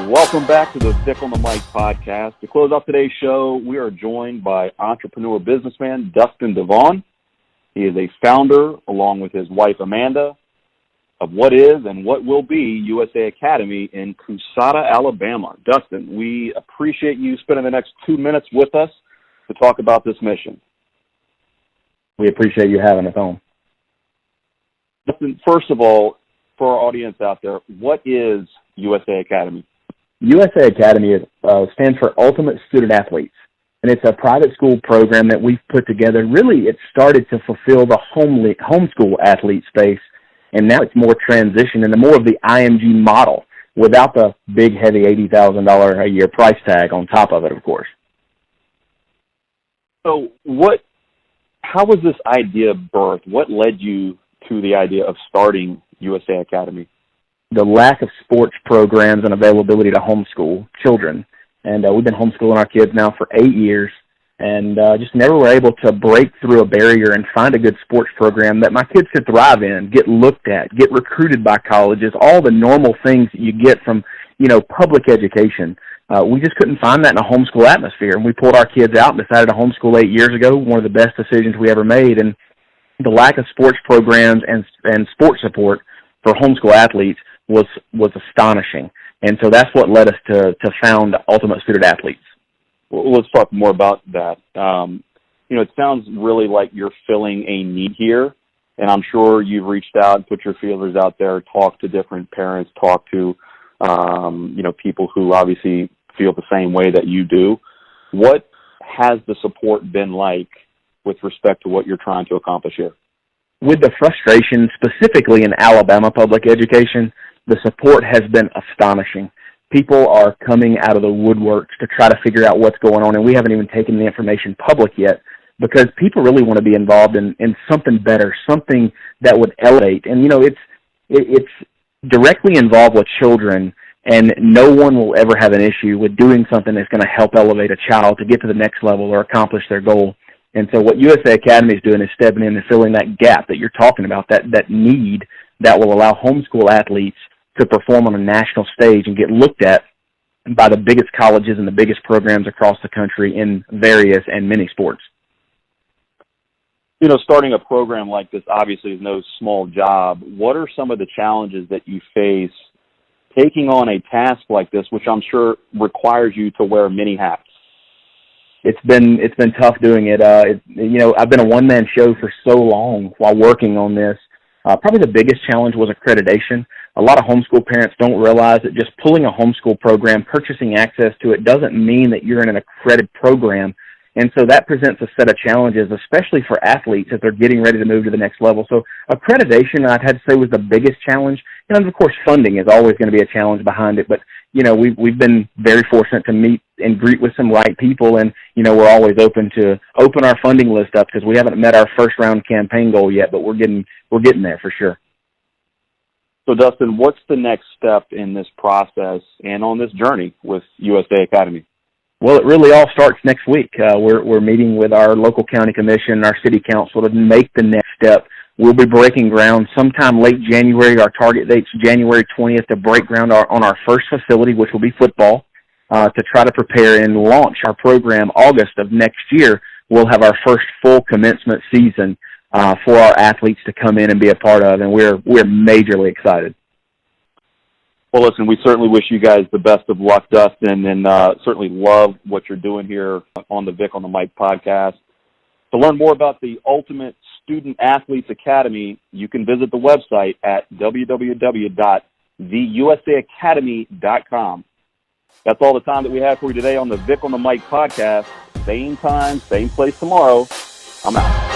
Welcome back to the Vic on the Mic podcast. To close out today's show, we are joined by entrepreneur businessman Dustin DeVaughn. He is a founder, along with his wife Amanda, of what is and what will be USA Academy in Cusata, Alabama. Dustin, we appreciate you spending the next 2 minutes with us to talk about this mission. We appreciate you having us on. Dustin, first of all, for our audience out there, what is USA Academy? USA Academy stands for Ultimate Student Athletes, and it's a private school program that we've put together. Really, it started to fulfill the homeschool athlete space, and now it's more transitioned into more of the IMG model without the big, heavy $80,000 a year price tag on top of it, of course. So how was this idea birthed? What led you to the idea of starting USA Academy? The lack of sports programs and availability to homeschool children. And we've been homeschooling our kids now for 8 years, and just never were able to break through a barrier and find a good sports program that my kids could thrive in, get looked at, get recruited by colleges, all the normal things that you get from, public education. We just couldn't find that in a homeschool atmosphere, and we pulled our kids out and decided to homeschool 8 years ago, one of the best decisions we ever made. And the lack of sports programs and sports support for homeschool athletes was astonishing. And so that's what led us to found Ultimate Student Athletes. Well, let's talk more about that. It sounds really like you're filling a need here, and I'm sure you've reached out, put your feelers out there, talked to different parents, talked to, people who obviously feel the same way that you do. What has the support been like with respect to what you're trying to accomplish here? With the frustration, specifically in Alabama public education, the support has been astonishing. People are coming out of the woodworks to try to figure out what's going on, and we haven't even taken the information public yet because people really want to be involved in something better, something that would elevate. And, it's directly involved with children, and no one will ever have an issue with doing something that's going to help elevate a child to get to the next level or accomplish their goal. And so what USA Academy is doing is stepping in and filling that gap that you're talking about, that need that will allow homeschool athletes to perform on a national stage and get looked at by the biggest colleges and the biggest programs across the country in various and many sports. Starting a program like this obviously is no small job. What are some of the challenges that you face taking on a task like this, which I'm sure requires you to wear many hats? It's been tough doing it. I've been a one-man show for so long while working on this. Probably the biggest challenge was accreditation. A lot of homeschool parents don't realize that just pulling a homeschool program, purchasing access to it, doesn't mean that you're in an accredited program. And so that presents a set of challenges, especially for athletes if they're getting ready to move to the next level. So accreditation, I'd had to say, was the biggest challenge. And of course, funding is always going to be a challenge behind it. But, we've been very fortunate to meet and greet with some right people. And, we're always open to open our funding list up because we haven't met our first round campaign goal yet, but we're getting there for sure. So, Dustin, what's the next step in this process and on this journey with USA Academy? Well, it really all starts next week. We're meeting with our local county commission, our city council, to make the next step. We'll be breaking ground sometime late January. Our target date's January 20th to break ground on our first facility, which will be football, to try to prepare and launch our program August of next year. We'll have our first full commencement season for our athletes to come in and be a part of, and we're majorly excited. Well, listen, we certainly wish you guys the best of luck, Dustin, and certainly love what you're doing here on the Vic on the Mic podcast. To learn more about the Ultimate Student Athletes Academy, you can visit the website at www.theusaacademy.com. That's all the time that we have for you today on the Vic on the Mic podcast. Same time, same place tomorrow. I'm out.